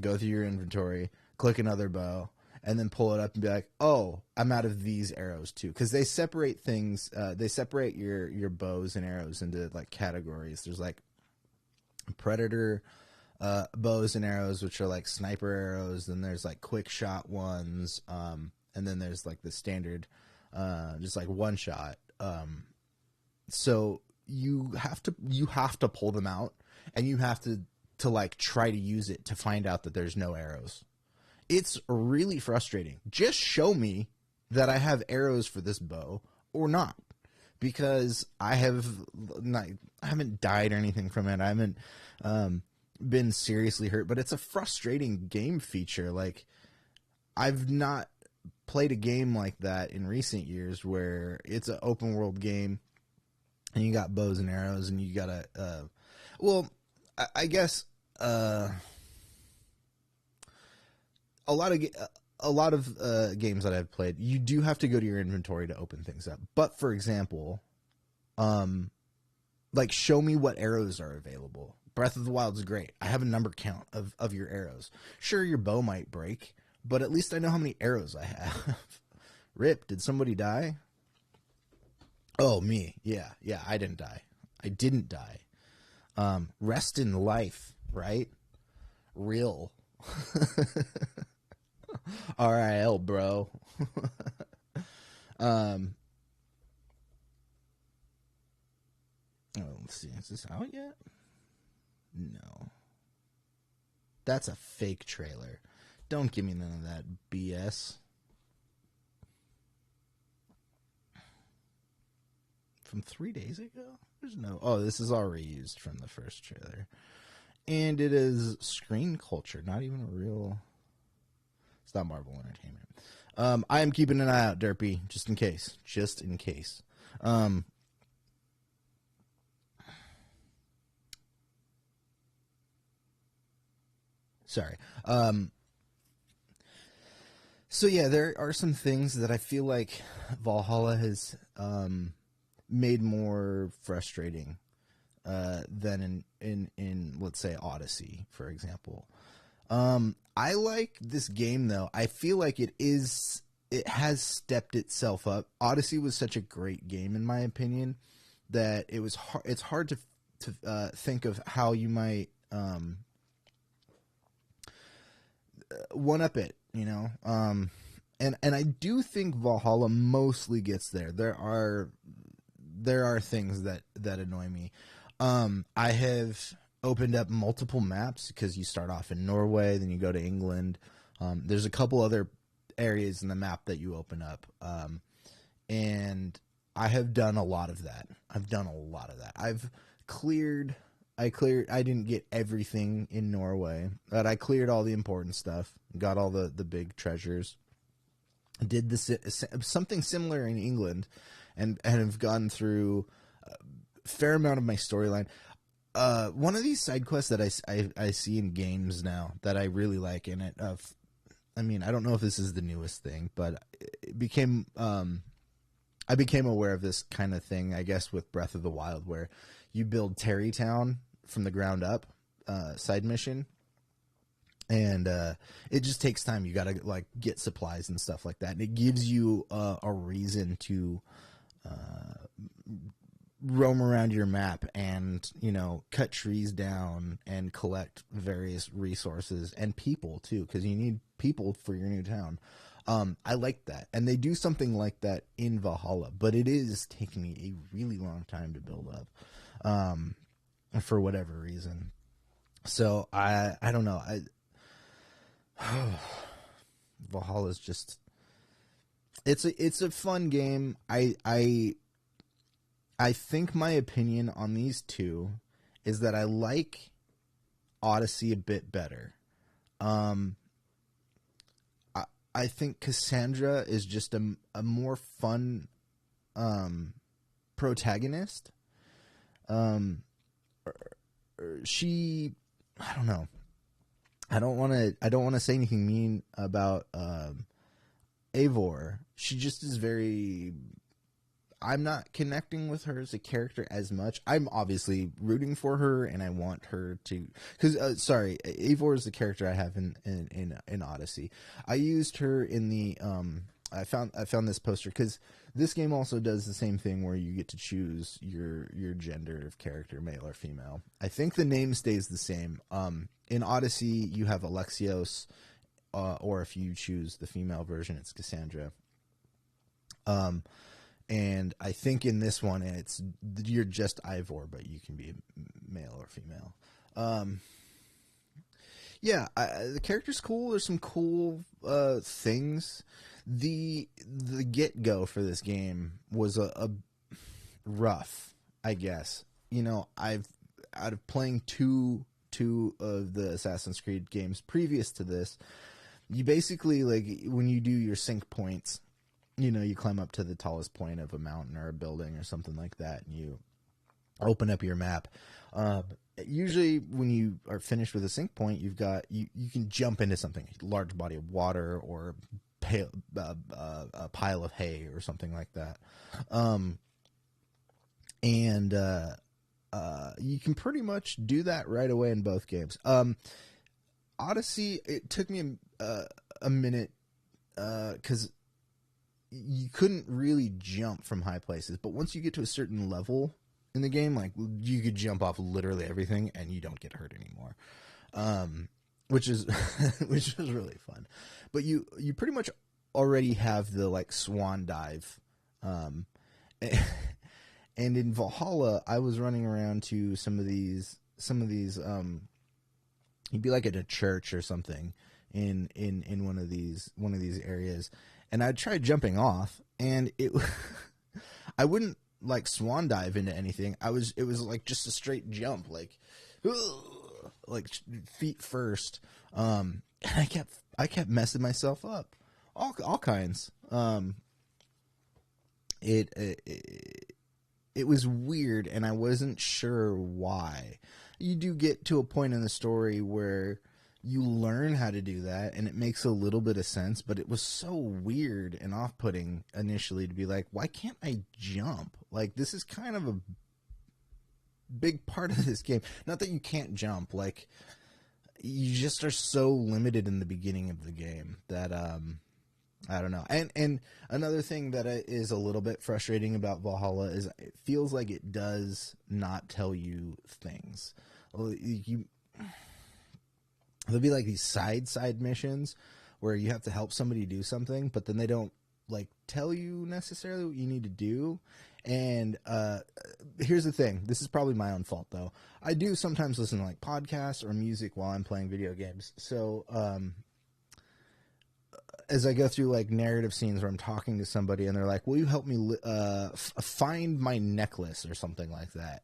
go through your inventory, click another bow, and then pull it up and be like, oh, I'm out of these arrows too. Because they separate things. They separate your bows and arrows into like categories. There's like predator bows and arrows, which are like sniper arrows. Then there's like quick shot ones. And then there's like the standard, just like one shot. So you have to pull them out, and you have to like try to use it to find out that there's no arrows. It's really frustrating. Just show me that I have arrows for this bow or not, because I haven't died or anything from it. I haven't been seriously hurt, but it's a frustrating game feature. Like, I've not played a game like that in recent years where it's an open world game and you got bows and arrows and you gotta I guess a lot of games that I've played, you do have to go to your inventory to open things up. But for example, like, show me what arrows are available. Breath of the Wild is great. I have a number count of your arrows. Sure, your bow might break, but at least I know how many arrows I have. Rip, did somebody die? Oh, me. Yeah, I didn't die. Rest in life, right? Real. RIL, bro. Let's see. Is this out yet? No. That's a fake trailer. Don't give me none of that BS. From 3 days ago? There's no... Oh, this is all reused from the first trailer. And it is Screen Culture, not even a real... It's not Marvel Entertainment. I am keeping an eye out, Derpy, just in case. Sorry. So yeah, there are some things that I feel like Valhalla has made more frustrating than in let's say Odyssey, for example. I like this game though. I feel like it has stepped itself up. Odyssey was such a great game in my opinion that it's hard to think of how you might one up it, you know. And I do think Valhalla mostly gets there. There are things that annoy me. I have opened up multiple maps because you start off in Norway, then you go to England. There's a couple other areas in the map that you open up. And I have done a lot of that. I didn't get everything in Norway, but I cleared all the important stuff, got all the big treasures. Did something similar in England, and have gone through a fair amount of my storyline. One of these side quests that I see in games now that I really like in it. I mean, I don't know if this is the newest thing, but it became I became aware of this kind of thing, I guess, with Breath of the Wild, where you build Terrytown from the ground up, side mission. And it just takes time. You got to like get supplies and stuff like that. And it gives you a reason to roam around your map and, you know, cut trees down and collect various resources and people too, because you need people for your new town. I like that. And they do something like that in Valhalla, but it is taking me a really long time to build up for whatever reason. So I don't know. Valhalla's just it's a fun game. I think my opinion on these two is that I like Odyssey a bit better. I think Cassandra is just a more fun protagonist. She, I don't know. I don't want to say anything mean about Eivor. She just is very, I'm not connecting with her as a character as much. I'm obviously rooting for her, and I want her to. Because Eivor is the character I have in Odyssey. I used her in the. I found this poster because this game also does the same thing where you get to choose your gender of character, male or female. I think the name stays the same. In Odyssey, you have Alexios, or if you choose the female version, it's Cassandra. And I think in this one, you're just Eivor, but you can be male or female. The character's cool. There's some cool things. The get-go for this game was a rough, I guess. I've out of playing two of the Assassin's Creed games previous to this, you basically, like, when you do your sync points, you climb up to the tallest point of a mountain or a building or something like that, and you open up your map. Usually when you are finished with a sync point, you can jump into something, a large body of water or a pile of hay or something like that. You can pretty much do that right away in both games. Odyssey, it took me a minute because you couldn't really jump from high places, but once you get to a certain level in the game, like, you could jump off literally everything and you don't get hurt anymore, which is which is really fun. But you pretty much already have the, like, swan dive, and in Valhalla, I was running around to some of these you'd be like at a church or something in one of these areas, and I'd try jumping off, and I wouldn't, like, swan dive into anything. It was like just a straight jump, like feet first. And I kept messing myself up, all kinds. It was weird, and I wasn't sure why. You do get to a point in the story where you learn how to do that, and it makes a little bit of sense, but it was so weird and off-putting initially to be like, why can't I jump? Like, this is kind of a big part of this game. Not that you can't jump, like, you just are so limited in the beginning of the game that, I don't know. And another thing that is a little bit frustrating about Valhalla is it feels like it does not tell you things. There'll be like these side missions where you have to help somebody do something, but then they don't, like, tell you necessarily what you need to do. And here's the thing. This is probably my own fault, though. I do sometimes listen to, like, podcasts or music while I'm playing video games. So as I go through, like, narrative scenes where I'm talking to somebody and they're like, will you help me find my necklace or something like that?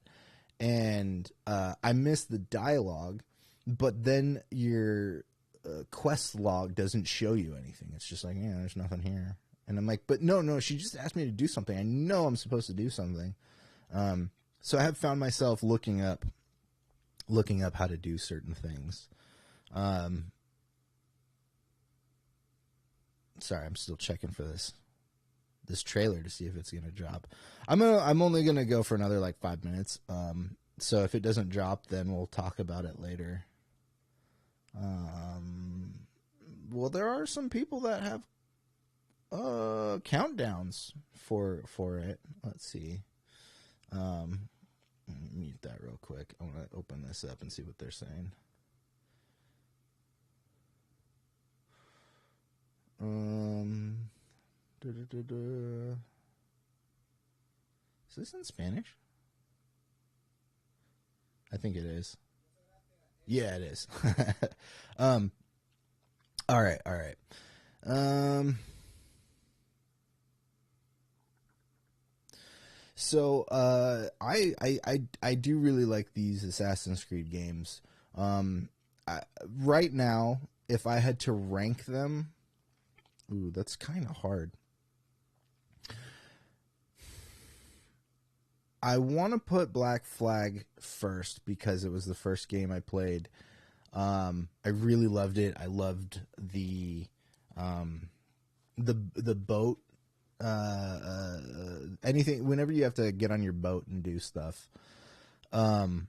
And I miss the dialogue, but then your quest log doesn't show you anything. It's just like, yeah, there's nothing here. And I'm like, but no, she just asked me to do something. I know I'm supposed to do something. So I have found myself looking up how to do certain things. Sorry, I'm still checking for this trailer to see if it's gonna drop. I'm only gonna go for another, like, 5 minutes. So if it doesn't drop, then we'll talk about it later. Well, there are some people that have countdowns for it. Let's see. Mute that real quick. I want to open this up and see what they're saying. Is this in Spanish? I think it is. Yeah, it is. All right. So I do really like these Assassin's Creed games. Right now, if I had to rank them, that's kind of hard. I want to put Black Flag first because it was the first game I played. I really loved it. I loved the boat anything. Whenever you have to get on your boat and do stuff, go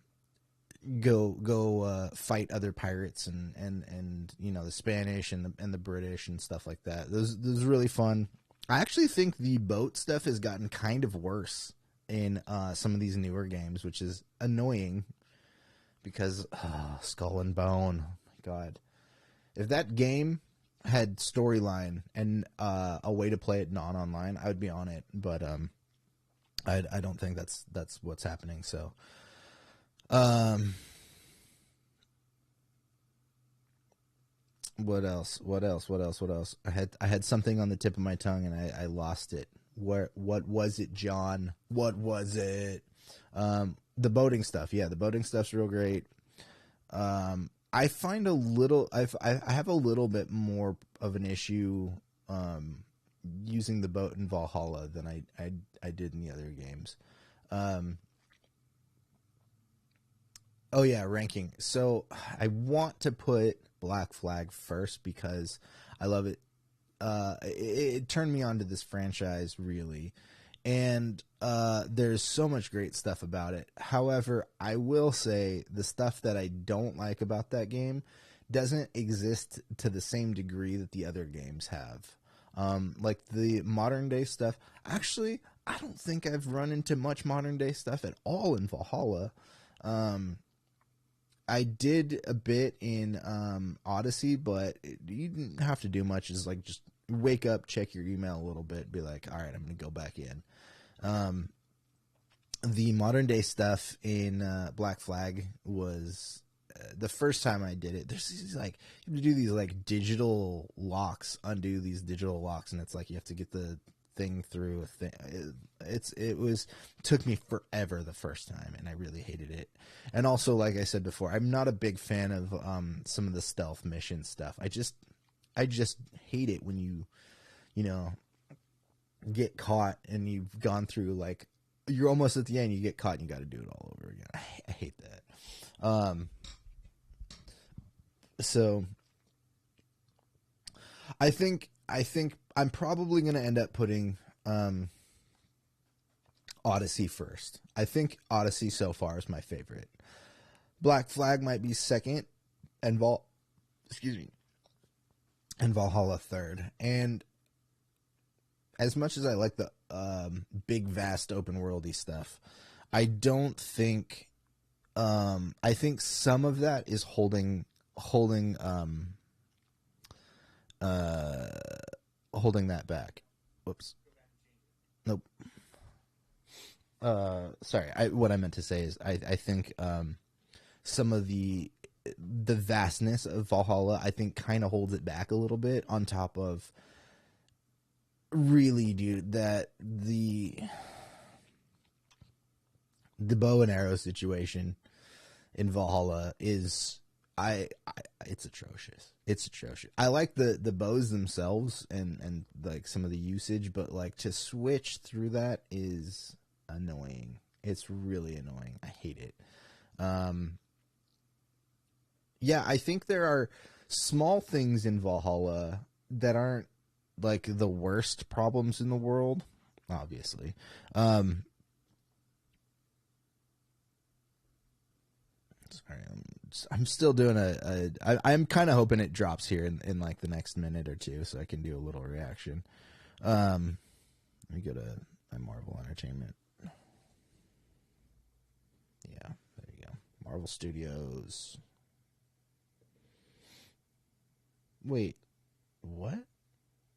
fight other pirates and you know, the Spanish and the British and stuff like that. Those are really fun. I actually think the boat stuff has gotten kind of worse in some of these newer games, which is annoying because Skull and Bone. Oh my God, if that game had storyline and a way to play it non-online, I would be on it. But I don't think that's what's happening. So. What else? I had something on the tip of my tongue and I lost it. What was it, John? What was it? The boating stuff. Yeah, the boating stuff's real great. I find I have a little bit more of an issue using the boat in Valhalla than I did in the other games. Oh yeah, ranking. So I want to put Black Flag first because I love it. It turned me on to this franchise, really. And there's so much great stuff about it. However, I will say the stuff that I don't like about that game doesn't exist to the same degree that the other games have. Like the modern day stuff. Actually, I don't think I've run into much modern day stuff at all in Valhalla. I did a bit in Odyssey, but you didn't have to do much. It's like just wake up, check your email a little bit, be like, all right, I'm going to go back in. The modern day stuff in Black Flag was the first time I did it. There's these, like, you have to do these like digital locks, undo these digital locks, and it's like you have to get the thing through a thing. It took me forever the first time, and I really hated it. And also, like I said before, I'm not a big fan of some of the stealth mission stuff. I just hate it when you know, get caught and you've gone through, like, you're almost at the end, you get caught and you got to do it all over again. I hate that. So I think I'm probably going to end up putting Odyssey first. I think Odyssey so far is my favorite. Black Flag might be second, and Valhalla third. And as much as I like the big, vast, open worldy stuff, I don't think. I think some of that is holding that back. Whoops. Nope. Sorry. What I meant to say is I think some of the vastness of Valhalla, I think, kind of holds it back a little bit, on top of, really, dude, that the bow and arrow situation in Valhalla is it's atrocious. It's atrocious. I like the bows themselves and like some of the usage, but like to switch through that is annoying. It's really annoying. I hate it. Yeah, I think there are small things in Valhalla that aren't like the worst problems in the world, obviously. Sorry, I'm still doing I'm kind of hoping it drops here in like the next minute or two, so I can do a little reaction. Let me go to my Marvel Entertainment. Yeah, there you go. Marvel Studios. Wait, what?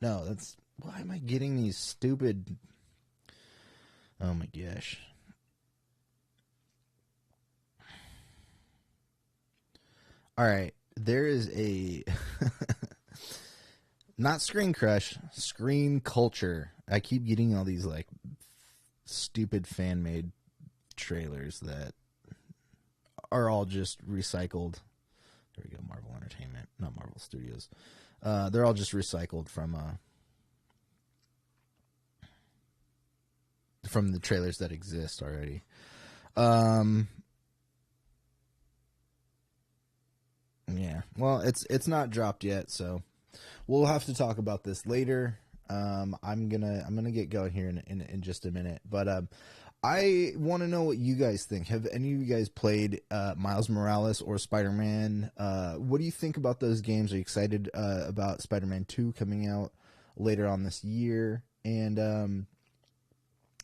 No, that's... Why am I getting these stupid... Oh my gosh. Alright, there is a... Not Screen Crush, Screen Culture. I keep getting all these, like, stupid fan-made trailers that are all just recycled. There we go, Marvel Entertainment, not Marvel Studios. They're all just recycled from the trailers that exist already. Yeah, well, it's not dropped yet, so we'll have to talk about this later. I'm gonna get going here in just a minute, but I want to know what you guys think. Have any of you guys played Miles Morales or Spider-Man? What do you think about those games? Are you excited about Spider-Man 2 coming out later on this year? And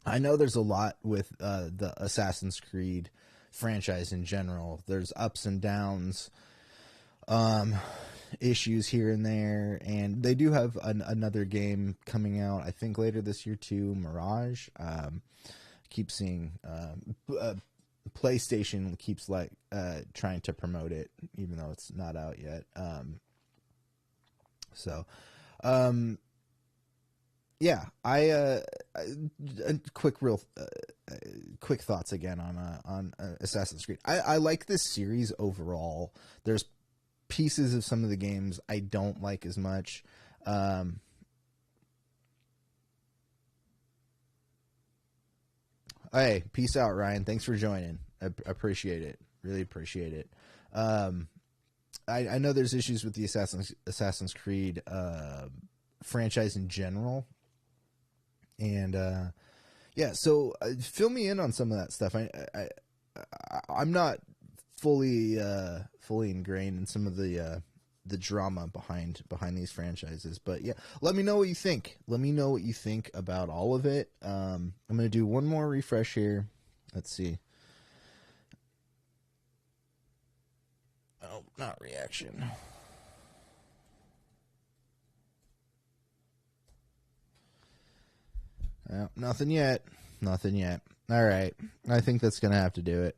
I know there's a lot with the Assassin's Creed franchise in general. There's ups and downs, issues here and there, and they do have another game coming out, I think, later this year too, Mirage. Keep seeing PlayStation keeps trying to promote it, even though it's not out yet. Yeah, quick thoughts again on Assassin's Creed. I like this series overall. There's pieces of some of the games I don't like as much. Hey, peace out, Ryan. Thanks for joining. I appreciate it. Really appreciate it. I know there's issues with the Assassin's Creed franchise in general. And yeah, so fill me in on some of that stuff. I'm not fully ingrained in some of the drama behind these franchises, but yeah, let me know what you think. Let me know what you think about all of it. I'm gonna do one more refresh here. Let's see. Oh, not reaction. Nothing yet. Nothing yet. All right. I think that's going to have to do it.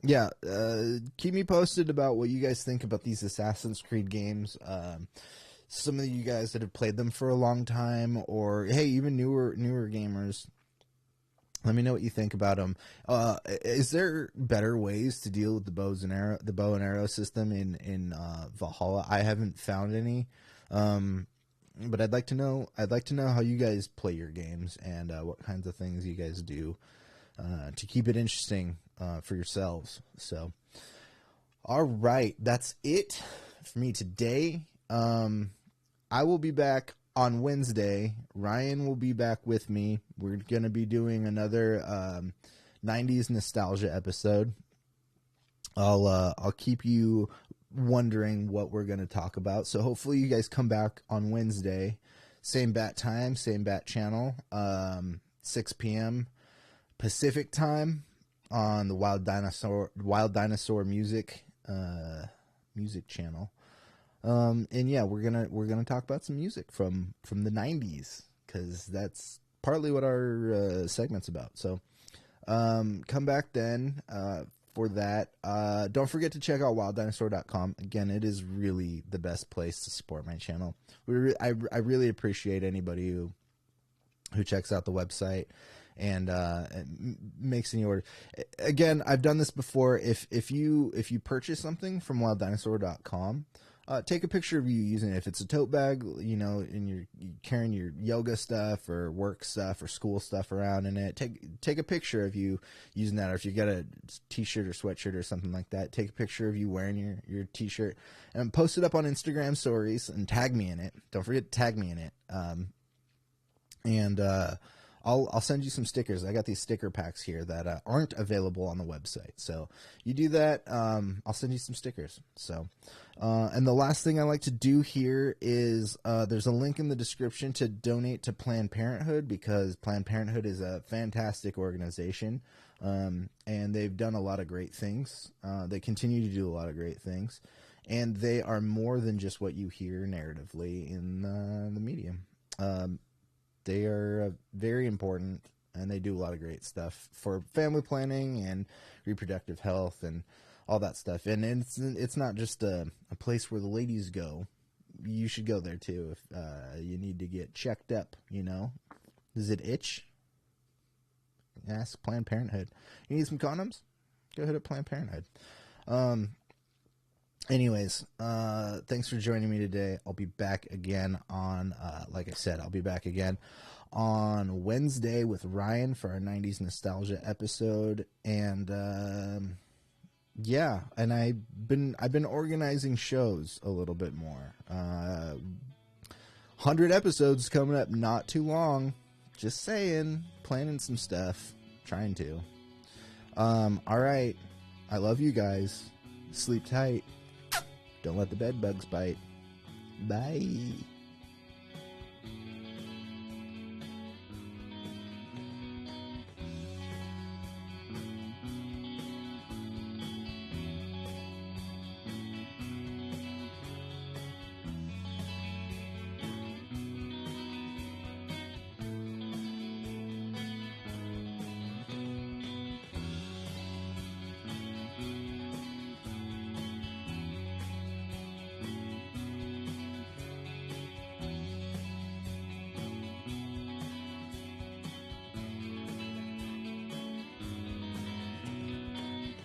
Yeah. Keep me posted about what you guys think about these Assassin's Creed games. Some of you guys that have played them for a long time, or hey, even newer gamers. Let me know what you think about them. Is there better ways to deal with the bow and arrow system in Valhalla? I haven't found any. But I'd like to know how you guys play your games and what kinds of things you guys do to keep it interesting for yourselves. So, all right, that's it for me today. I will be back on Wednesday. Ryan will be back with me. We're going to be doing another 90s nostalgia episode. I'll keep you wondering what we're going to talk about. So hopefully you guys come back on Wednesday. Same bat time, same bat channel, 6 p.m. Pacific time on the Wild Dinosaur music channel. And yeah, we're gonna talk about some music from the 90s, because that's partly what our segment's about. So come back then for that. Don't forget to check out wilddinosaur.com. Again, it is really the best place to support my channel. I really appreciate anybody who checks out the website and makes any order. Again, I've done this before. If you purchase something from wilddinosaur.com, take a picture of you using it. If it's a tote bag, and you're carrying your yoga stuff or work stuff or school stuff around in it, take a picture of you using that. Or if you got a t-shirt or sweatshirt or something like that, take a picture of you wearing your t-shirt and post it up on Instagram stories and tag me in it. Don't forget to tag me in it. I'll send you some stickers. I got these sticker packs here that aren't available on the website. So you do that, I'll send you some stickers. So, and the last thing I like to do here is there's a link in the description to donate to Planned Parenthood, because Planned Parenthood is a fantastic organization, and they've done a lot of great things. They continue to do a lot of great things, and they are more than just what you hear narratively in the media. They are very important, and they do a lot of great stuff for family planning and reproductive health and all that stuff. And it's not just a place where the ladies go. You should go there too if you need to get checked up. Does it itch? Ask Planned Parenthood. You need some condoms? Go hit up Planned Parenthood. Anyways, thanks for joining me today. I'll be back again on, like I said, I'll be back again on Wednesday with Ryan for our 90s nostalgia episode. And, yeah, and I've been organizing shows a little bit more. 100 episodes coming up, not too long. Just saying, planning some stuff, trying to. All right, I love you guys. Sleep tight. Don't let the bed bugs bite. Bye.